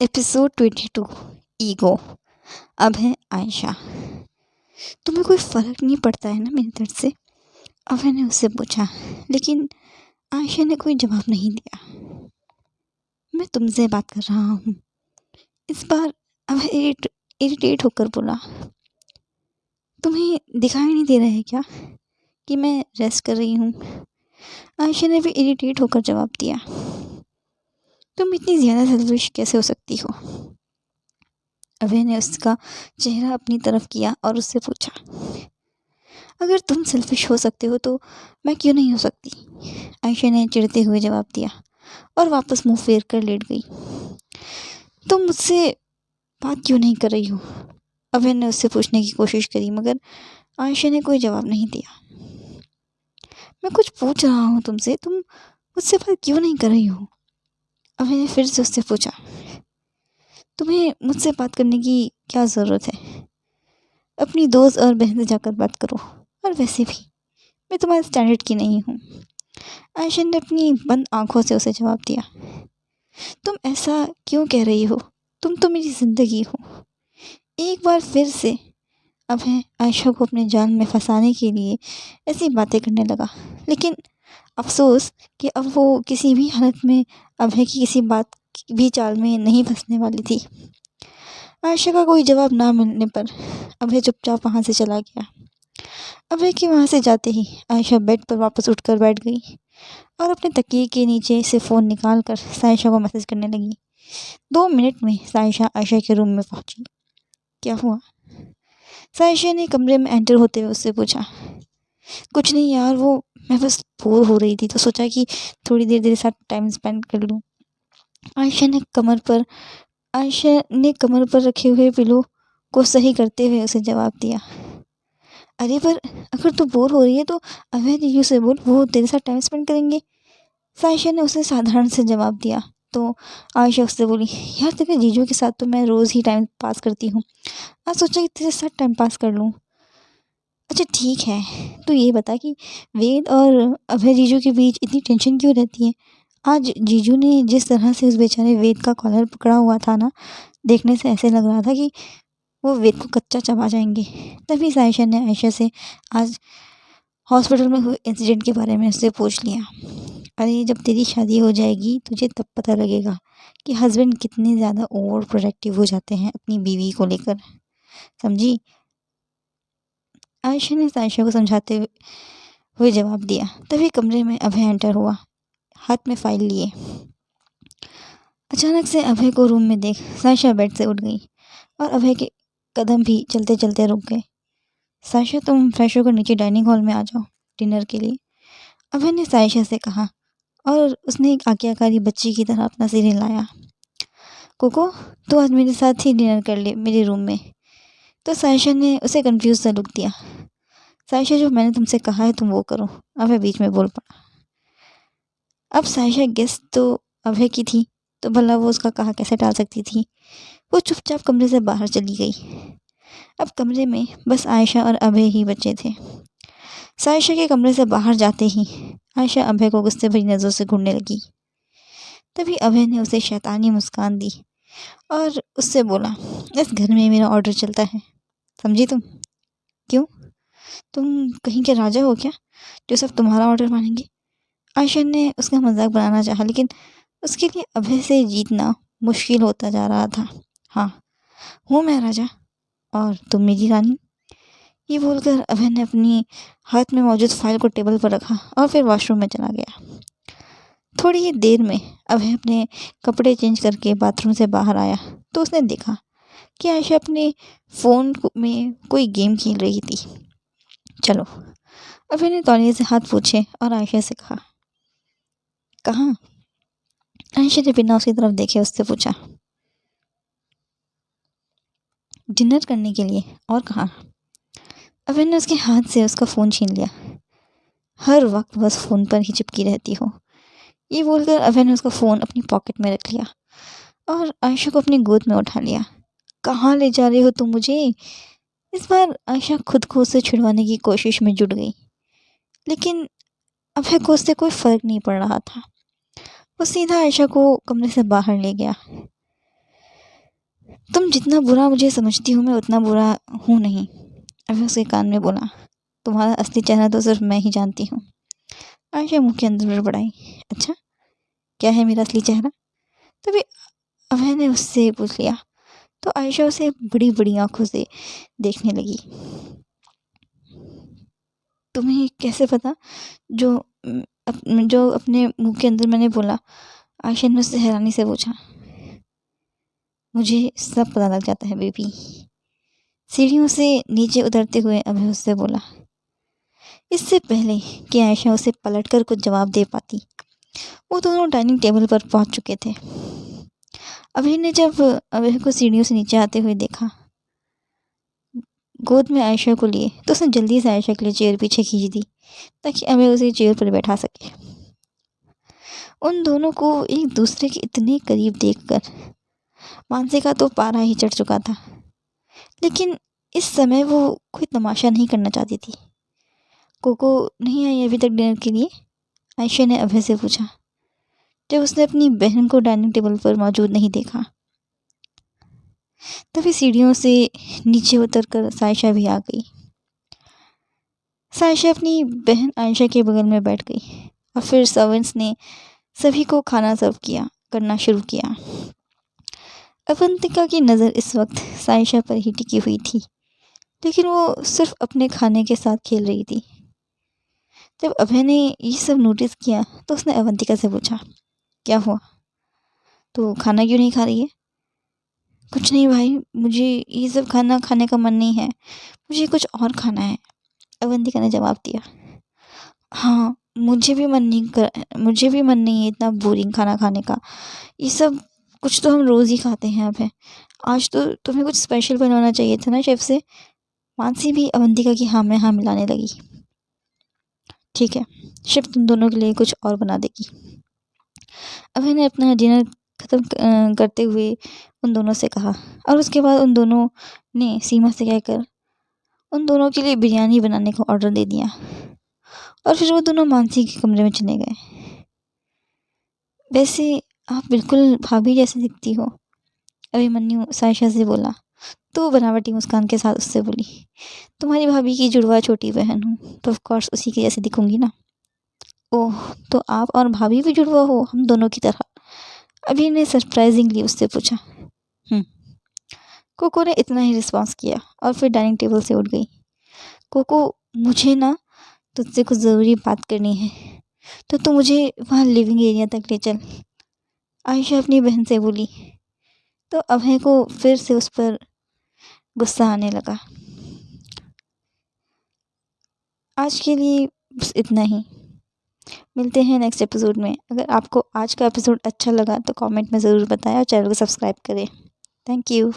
Episode 22। Ego. अब है आयशा। तुम्हें कोई फ़र्क नहीं पड़ता है ना मेरे दर्द से? अभय ने उससे पूछा, लेकिन आयशा ने कोई जवाब नहीं दिया। मैं तुमसे बात कर रहा हूँ। इस बार अभय इरिटेट होकर बोला, तुम्हें दिखाई नहीं दे रहा है क्या कि मैं रेस्ट कर रही हूँ? आयशा ने भी इरिटेट होकर जवाब दिया, तुम इतनी ज़्यादा सेल्फिश कैसे हो सकती हो? अभय ने उसका चेहरा अपनी तरफ किया और उससे पूछा, अगर तुम सेल्फिश हो सकते हो तो मैं क्यों नहीं हो सकती? आयशा ने चिढ़ते हुए जवाब दिया और वापस मुंह फेर कर लेट गई। तुम मुझसे बात क्यों नहीं कर रही हो? अभय ने उससे पूछने की कोशिश करी, मगर आयशा ने कोई जवाब नहीं दिया। मैं कुछ पूछ रहा हूँ तुमसे, तुम मुझसे बात क्यों नहीं कर रही हो? अभय ने फिर से उससे पूछा, तुम्हें मुझसे बात करने की क्या ज़रूरत है? अपनी दोस्त और बहन से जाकर बात करो, और वैसे भी मैं तुम्हारे स्टैंडर्ड की नहीं हूँ। आयशा ने अपनी बंद आंखों से उसे जवाब दिया, तुम ऐसा क्यों कह रही हो? तुम तो मेरी ज़िंदगी हो। एक बार फिर से अभय आयशा को अपने जाल में फंसाने के लिए ऐसी बातें करने लगा, लेकिन अफसोस कि अब वो किसी भी हालत में अभय की किसी बात भी चाल में नहीं फंसने वाली थी। आयशा का कोई जवाब ना मिलने पर अभय चुपचाप वहाँ से चला गया। अभय के वहाँ से जाते ही आयशा बेड पर वापस उठकर बैठ गई और अपने तकिए के नीचे से फ़ोन निकाल कर सायशा को मैसेज करने लगी। 2 मिनट में सायशा आयशा के रूम में पहुंची। क्या हुआ? सायशा ने कमरे में एंटर होते हुए उससे पूछा। कुछ नहीं यार, वो मैं बस बोर हो रही थी तो सोचा कि थोड़ी देर तेरे साथ टाइम स्पेंड कर लूँ। आयशा ने कमर पर रखे हुए पिलो को सही करते हुए उसे जवाब दिया। अरे पर अगर तू बोर हो रही है तो अभय जीजू से बोल, वो तेरे साथ टाइम स्पेंड करेंगे। सायशा ने उसे साधारण से जवाब दिया तो आयशा उससे बोली, यार तेरे जीजू के साथ तो मैं रोज़ ही टाइम पास करती हूँ, आज सोचा कि तेरे साथ टाइम पास कर लूँ। अच्छा ठीक है, तू ये बता कि वेद और अभय जीजू के बीच इतनी टेंशन क्यों रहती है? आज जीजू ने जिस तरह से उस बेचारे वेद का कॉलर पकड़ा हुआ था ना, देखने से ऐसे लग रहा था कि वो वेद को कच्चा चबा जाएंगे। तभी सायशा ने आयशा से आज हॉस्पिटल में हुए इंसिडेंट के बारे में उससे पूछ लिया। अरे जब तेरी शादी हो जाएगी तुझे तब पता लगेगा कि हस्बैंड कितने ज़्यादा ओवर प्रोटेक्टिव हो जाते हैं अपनी बीवी को लेकर, समझी? आयशा ने सायशा को समझाते हुए जवाब दिया। तभी कमरे में अभय एंटर हुआ, हाथ में फाइल लिए। अचानक से अभय को रूम में देख सायशा बेड से उठ गई और अभय के कदम भी चलते चलते रुक गए। सायशा तुम फ्रेश होकर नीचे डाइनिंग हॉल में आ जाओ डिनर के लिए, अभय ने सायशा से कहा और उसने एक आज्ञाकारी बच्ची की तरह अपना सिर हिलाया। कोको तू आज मेरे साथ ही डिनर कर ले मेरे रूम में। तो सायशा ने उसे कंफ्यूज सा लुक दिया। सायशा जो मैंने तुमसे कहा है तुम वो करो, अभय बीच में बोल पड़ा। अब सायशा गेस्ट तो अभय की थी तो भला वो उसका कहा कैसे टाल सकती थी। वो चुपचाप कमरे से बाहर चली गई। अब कमरे में बस आयशा और अभय ही बचे थे। सायशा के कमरे से बाहर जाते ही आयशा अभय को गुस्से भरी नज़रों से घूरने लगी। तभी अभय ने उसे शैतानी मुस्कान दी और उससे बोला, इस घर में मेरा ऑर्डर चलता है, समझी तुम? क्यों, तुम कहीं के राजा हो क्या जो सब तुम्हारा ऑर्डर मानेंगे? आयशा ने उसका मजाक बनाना चाहा, लेकिन उसके लिए अभय से जीतना मुश्किल होता जा रहा था। हाँ, हूँ मैं राजा और तुम मेरी रानी। ये बोलकर अभय ने अपनी हाथ में मौजूद फाइल को टेबल पर रखा और फिर वॉशरूम में चला गया। थोड़ी ही देर में अभय अपने कपड़े चेंज करके बाथरूम से बाहर आया तो उसने देखा कि आयशा अपने फ़ोन में कोई गेम खेल रही थी। चलो, अभय ने तौलिए से हाथ पूछे और आयशा से कहा, कहाँ? आयशा ने बिना उसकी तरफ देखे उससे पूछा, डिनर करने के लिए, और कहाँ? अभय ने उसके हाथ से उसका फ़ोन छीन लिया। हर वक्त बस फ़ोन पर ही चिपकी रहती हो, ये बोलकर अभय ने उसका फ़ोन अपनी पॉकेट में रख लिया और आयशा को अपनी गोद में उठा लिया। कहाँ ले जा रहे हो तुम मुझे? इस बार आयशा खुद को उससे छुड़वाने की कोशिश में जुट गई, लेकिन अभय को उससे कोई फ़र्क नहीं पड़ रहा था। वो सीधा आयशा को कमरे से बाहर ले गया। तुम जितना बुरा मुझे समझती हो मैं उतना बुरा हूँ नहीं, अभय उसके कान में बोला। तुम्हारा असली चेहरा तो सिर्फ मैं ही जानती हूँ। आयशा मुँह के अंदर बड़बड़ाई। अच्छा, क्या है मेरा असली चेहरा? तभी अभय ने उससे पूछ लिया। तो आयशा उसे बड़ी बड़ी आंखों से देखने लगी। तुम्हें कैसे पता? जो जो अपने मुंह के अंदर मैंने बोला, आयशा ने उससे हैरानी से पूछा। मुझे सब पता लग जाता है बेबी। सीढ़ियों से नीचे उतरते हुए अभय उससे बोला। इससे पहले कि आयशा उसे पलटकर कुछ जवाब दे पाती, वो दोनों डाइनिंग टेबल पर पहुंच चुके थे। अभय ने जब अभय को सीढ़ियों से नीचे आते हुए देखा, गोद में आयशा को लिए, तो उसने जल्दी से आयशा के लिए चेयर पीछे खींच दी ताकि अभय उसे चेयर पर बैठा सके। उन दोनों को एक दूसरे के इतने करीब देखकर मानसी का तो पारा ही चढ़ चुका था, लेकिन इस समय वो कोई तमाशा नहीं करना चाहती थी। कोको नहीं आई अभी तक डिनर के लिए? आयशा ने अभय से पूछा जब उसने अपनी बहन को डाइनिंग टेबल पर मौजूद नहीं देखा। तभी सीढ़ियों से नीचे उतरकर सायशा भी आ गई। सायशा अपनी बहन आयशा के बगल में बैठ गई और फिर सर्वेंट्स ने सभी को खाना सर्व करना शुरू किया। अवंतिका की नज़र इस वक्त सायशा पर ही टिकी हुई थी, लेकिन वो सिर्फ अपने खाने के साथ खेल रही थी। जब अभय ने ये सब नोटिस किया तो उसने अवंतिका से पूछा, क्या हुआ? तो खाना क्यों नहीं खा रही है? कुछ नहीं भाई, मुझे ये सब खाना खाने का मन नहीं है, मुझे कुछ और खाना है, अवंतिका ने जवाब दिया। हाँ, मुझे भी मन नहीं है इतना बोरिंग खाना खाने का। ये सब कुछ तो हम रोज़ ही खाते हैं अब है। आज तो तुम्हें कुछ स्पेशल बनवाना चाहिए था ना शेफ़ से। मानसी भी अवंतिका की हाँ में हाँ मिलाने लगी। ठीक है, शेफ़ तुम दोनों के लिए कुछ और बना देगी। अभय ने अपना डिनर ख़त्म करते हुए उन दोनों से कहा और उसके बाद उन दोनों ने सीमा से कहकर उन दोनों के लिए बिरयानी बनाने का ऑर्डर दे दिया और फिर वो दोनों मानसी के कमरे में चले गए। वैसे आप बिल्कुल भाभी जैसी दिखती हो, अभिमन्यु सायशा से बोला। तो बनावटी मुस्कान के साथ उससे बोली, तुम्हारी भाभी की जुड़वा छोटी बहन हूँ तो ऑफ कोर्स उसी के जैसे दिखूंगी ना। ओह, तो आप और भाभी भी जुड़वा हो हम दोनों की तरह? अभी ने सरप्राइजिंगली उससे पूछा। कोको ने इतना ही रिस्पॉन्स किया और फिर डाइनिंग टेबल से उठ गई। कोको, मुझे ना तुझसे कुछ ज़रूरी बात करनी है, तो तू मुझे वहाँ लिविंग एरिया तक ले चल, आयशा अपनी बहन से बोली। तो अभय को फिर से उस पर गुस्सा आने लगा। आज के लिए बस इतना ही, मिलते हैं नेक्स्ट एपिसोड में। अगर आपको आज का एपिसोड अच्छा लगा तो कमेंट में ज़रूर बताएं और चैनल को सब्सक्राइब करें। Thank you.